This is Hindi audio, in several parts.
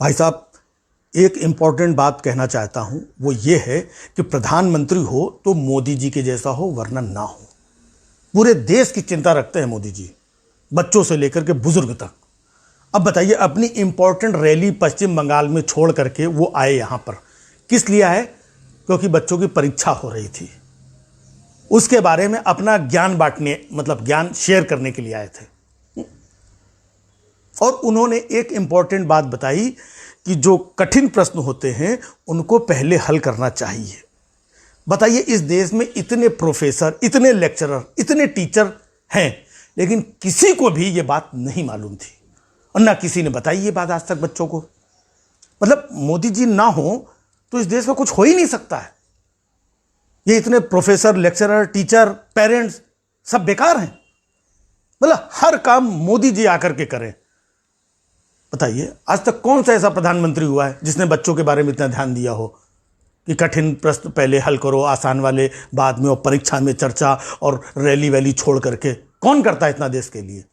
भाई साहब, एक इम्पॉर्टेंट बात कहना चाहता हूं, वो ये है कि प्रधानमंत्री हो तो मोदी जी के जैसा हो, वरना ना हो। पूरे देश की चिंता रखते हैं मोदी जी, बच्चों से लेकर के बुजुर्ग तक। अब बताइए, अपनी इंपॉर्टेंट रैली पश्चिम बंगाल में छोड़ करके वो आए यहां पर, किस लिए आए? क्योंकि बच्चों की परीक्षा हो रही थी, उसके बारे में अपना ज्ञान बांटने, मतलब ज्ञान शेयर करने के लिए आए थे। और उन्होंने एक इंपॉर्टेंट बात बताई कि जो कठिन प्रश्न होते हैं उनको पहले हल करना चाहिए। बताइए, इस देश में इतने प्रोफेसर, इतने लेक्चरर, इतने टीचर हैं, लेकिन किसी को भी ये बात नहीं मालूम थी और ना किसी ने बताई ये बात आज तक बच्चों को। मतलब मोदी जी ना हो तो इस देश में कुछ हो ही नहीं सकता है। ये इतने प्रोफेसर, लेक्चरर, टीचर, पेरेंट्स सब बेकार हैं। मतलब हर काम मोदी जी आकर के करें। बताइए, आज तक कौन सा ऐसा प्रधानमंत्री हुआ है जिसने बच्चों के बारे में इतना ध्यान दिया हो कि कठिन प्रश्न पहले हल करो, आसान वाले बाद में, और परीक्षा में चर्चा और रैली वैली छोड़ करके? कौन करता है इतना देश के लिए?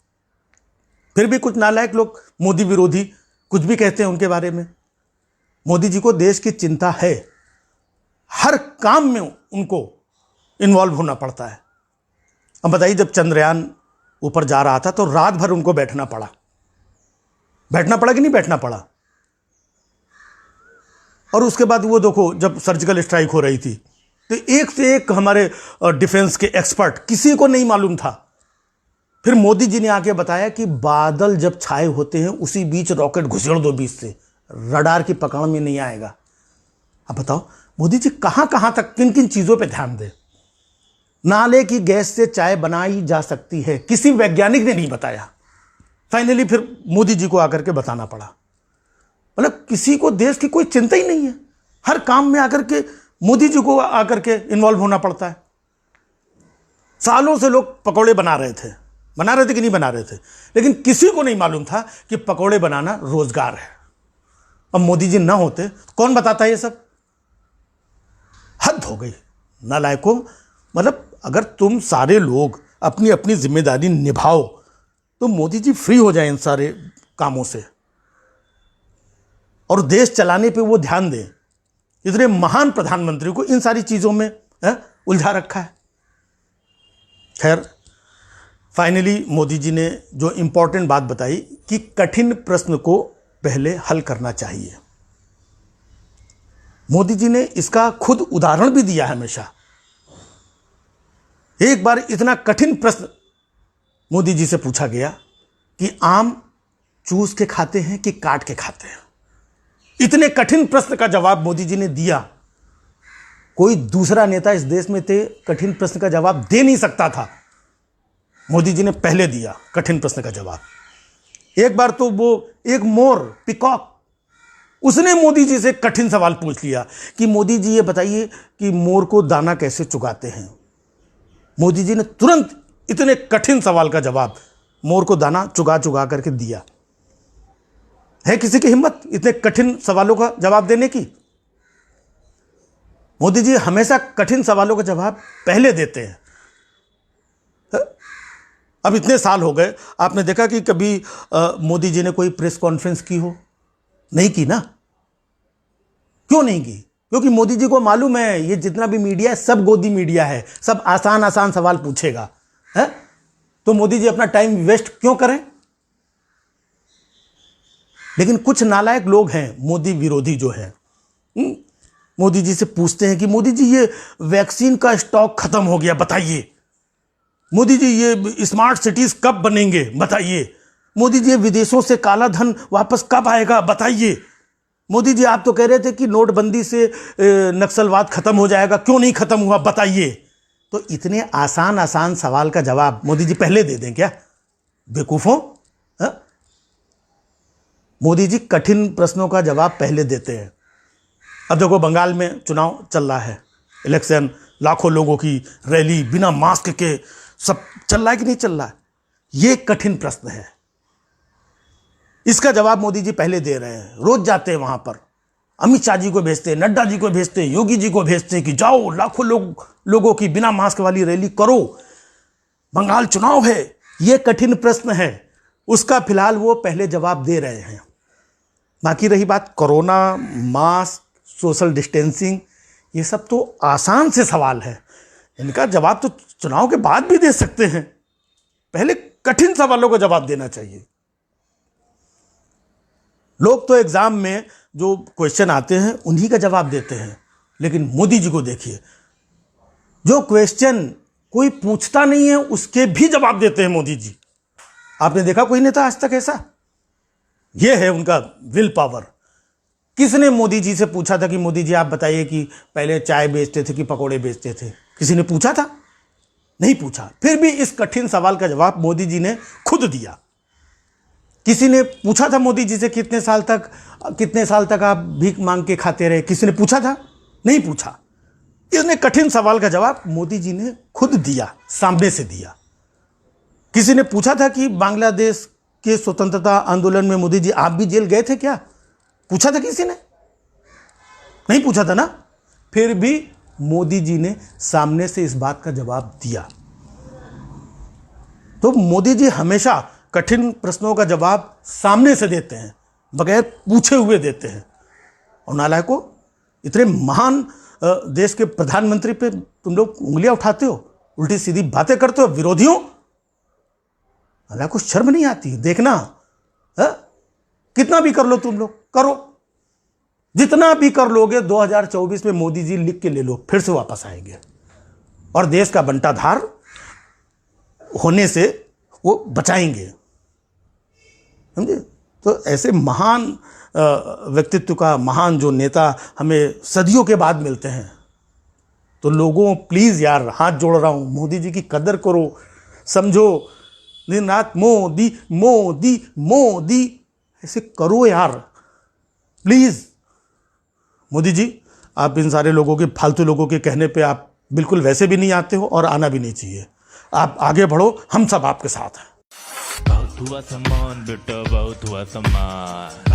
फिर भी कुछ नालायक लोग, मोदी विरोधी, कुछ भी कहते हैं उनके बारे में। मोदी जी को देश की चिंता है, हर काम में उनको इन्वॉल्व होना पड़ता है। अब बताइए, जब चंद्रयान ऊपर जा रहा था तो रात भर उनको बैठना पड़ा कि नहीं बैठना पड़ा? और उसके बाद वो देखो, जब सर्जिकल स्ट्राइक हो रही थी तो एक से एक हमारे डिफेंस के एक्सपर्ट, किसी को नहीं मालूम था। फिर मोदी जी ने आके बताया कि बादल जब छाए होते हैं उसी बीच रॉकेट घुसेड़ दो बीच से, रडार की पकड़ में नहीं आएगा। अब बताओ, मोदी जी कहां कहां तक, किन किन चीजों पे ध्यान दे? नाले की गैस से चाय बनाई जा सकती है, किसी वैज्ञानिक ने नहीं बताया। फाइनली फिर मोदी जी को आकर के बताना पड़ा। मतलब किसी को देश की कोई चिंता ही नहीं है, हर काम में आकर के मोदी जी को आकर के इन्वॉल्व होना पड़ता है। सालों से लोग पकौड़े बना रहे थे कि नहीं बना रहे थे, लेकिन किसी को नहीं मालूम था कि पकौड़े बनाना रोजगार है। अब मोदी जी ना होते कौन बताता ये सब? हद हो गई नालायकों। मतलब अगर तुम सारे लोग अपनी अपनी जिम्मेदारी निभाओ तो मोदी जी फ्री हो जाए इन सारे कामों से और देश चलाने पे वो ध्यान दें। इतने महान प्रधानमंत्री को इन सारी चीजों में उलझा रखा है। खैर, फाइनली मोदी जी ने जो इंपॉर्टेंट बात बताई कि कठिन प्रश्न को पहले हल करना चाहिए। मोदी जी ने इसका खुद उदाहरण भी दिया है हमेशा। एक बार इतना कठिन प्रश्न मोदी जी से पूछा गया कि आम चूस के खाते हैं कि काट के खाते हैं। इतने कठिन प्रश्न का जवाब मोदी जी ने दिया, कोई दूसरा नेता इस देश में थे कठिन प्रश्न का जवाब दे नहीं सकता था। मोदी जी ने पहले दिया कठिन प्रश्न का जवाब। एक बार तो वो एक मोर, पिकॉक, उसने मोदी जी से कठिन सवाल पूछ लिया कि मोदी जी ये बताइए कि मोर को दाना कैसे चुगाते हैं। मोदी जी ने तुरंत इतने कठिन सवाल का जवाब मोर को दाना चुगा चुगा करके दिया। है किसी की हिम्मत इतने कठिन सवालों का जवाब देने की? मोदी जी हमेशा कठिन सवालों का जवाब पहले देते हैं। अब इतने साल हो गए, आपने देखा कि कभी मोदी जी ने कोई प्रेस कॉन्फ्रेंस की हो? नहीं की ना। क्यों नहीं की? क्योंकि मोदी जी को मालूम है ये जितना भी मीडिया है सब गोदी मीडिया है, सब आसान आसान सवाल पूछेगा है। तो मोदी जी अपना टाइम वेस्ट क्यों करें? लेकिन कुछ नालायक लोग हैं, मोदी विरोधी जो है, मोदी जी से पूछते हैं कि मोदी जी ये वैक्सीन का स्टॉक खत्म हो गया, बताइए। मोदी जी ये स्मार्ट सिटीज कब बनेंगे, बताइए। मोदी जी विदेशों से काला धन वापस कब आएगा, बताइए। मोदी जी आप तो कह रहे थे कि नोटबंदी से नक्सलवाद खत्म हो जाएगा, क्यों नहीं खत्म हुआ, बताइए। तो इतने आसान आसान सवाल का जवाब मोदी जी पहले दे दें क्या? बेवकूफों। मोदी जी कठिन प्रश्नों का जवाब पहले देते हैं। अब देखो, बंगाल में चुनाव चल रहा है, इलेक्शन, लाखों लोगों की रैली बिना मास्क के, सब चल रहा है कि नहीं चल रहा है? ये कठिन प्रश्न है, इसका जवाब मोदी जी पहले दे रहे हैं। रोज जाते हैं वहां पर, अमित शाह जी को भेजते हैं, नड्डा जी को भेजते हैं, योगी जी को भेजते हैं कि जाओ लाखों लोगों की बिना मास्क वाली रैली करो, बंगाल चुनाव है। ये कठिन प्रश्न है, उसका फिलहाल वो पहले जवाब दे रहे हैं। बाकी रही बात कोरोना, मास्क, सोशल डिस्टेंसिंग, ये सब तो आसान से सवाल है, इनका जवाब तो चुनाव के बाद भी दे सकते हैं। पहले कठिन सवालों का जवाब देना चाहिए। लोग तो एग्जाम में जो क्वेश्चन आते हैं उन्हीं का जवाब देते हैं, लेकिन मोदी जी को देखिए, जो क्वेश्चन कोई पूछता नहीं है उसके भी जवाब देते हैं मोदी जी। आपने देखा कोई नेता आज तक ऐसा? यह है उनका विल पावर। किसने मोदी जी से पूछा था कि मोदी जी आप बताइए कि पहले चाय बेचते थे कि पकोड़े बेचते थे? किसी ने पूछा था? नहीं पूछा। फिर भी इस कठिन सवाल का जवाब मोदी जी ने खुद दिया। किसी ने पूछा था मोदी जी से कितने साल तक आप भीख मांग के खाते रहे? किसी ने पूछा था? नहीं पूछा। इसने कठिन सवाल का जवाब मोदी जी ने खुद दिया, सामने से दिया। किसी ने पूछा था कि बांग्लादेश के स्वतंत्रता आंदोलन में मोदी जी आप भी जेल गए थे क्या? पूछा था किसी ने? नहीं पूछा था ना। फिर भी मोदी जी ने सामने से इस बात का जवाब दिया। तो मोदी जी हमेशा कठिन प्रश्नों का जवाब सामने से देते हैं, बगैर पूछे हुए देते हैं। और नालायकों, इतने महान देश के प्रधानमंत्री पे तुम लोग उंगलियां उठाते हो, उल्टी सीधी बातें करते हो। विरोधियों, नालायकों, शर्म नहीं आती? देखना कितना भी कर लो तुम लोग, करो जितना भी कर लोगे, 2024 में मोदी जी लिख के ले लो, फिर से वापस आएंगे और देश का बंटाधार होने से वो बचाएंगे, समझे? तो ऐसे महान व्यक्तित्व का, महान जो नेता हमें सदियों के बाद मिलते हैं, तो लोगों प्लीज यार, हाथ जोड़ रहा हूं, मोदी जी की कदर करो, समझो। दिन रात मोदी मोदी मोदी ऐसे करो यार, प्लीज। मोदी जी, आप इन सारे लोगों के, फालतू लोगों के कहने पे आप बिल्कुल वैसे भी नहीं आते हो और आना भी नहीं चाहिए। आप आगे बढ़ो, हम सब आपके साथ हैं। बहुत हुआ सम्मान बेटा, बहुत हुआ सम्मान।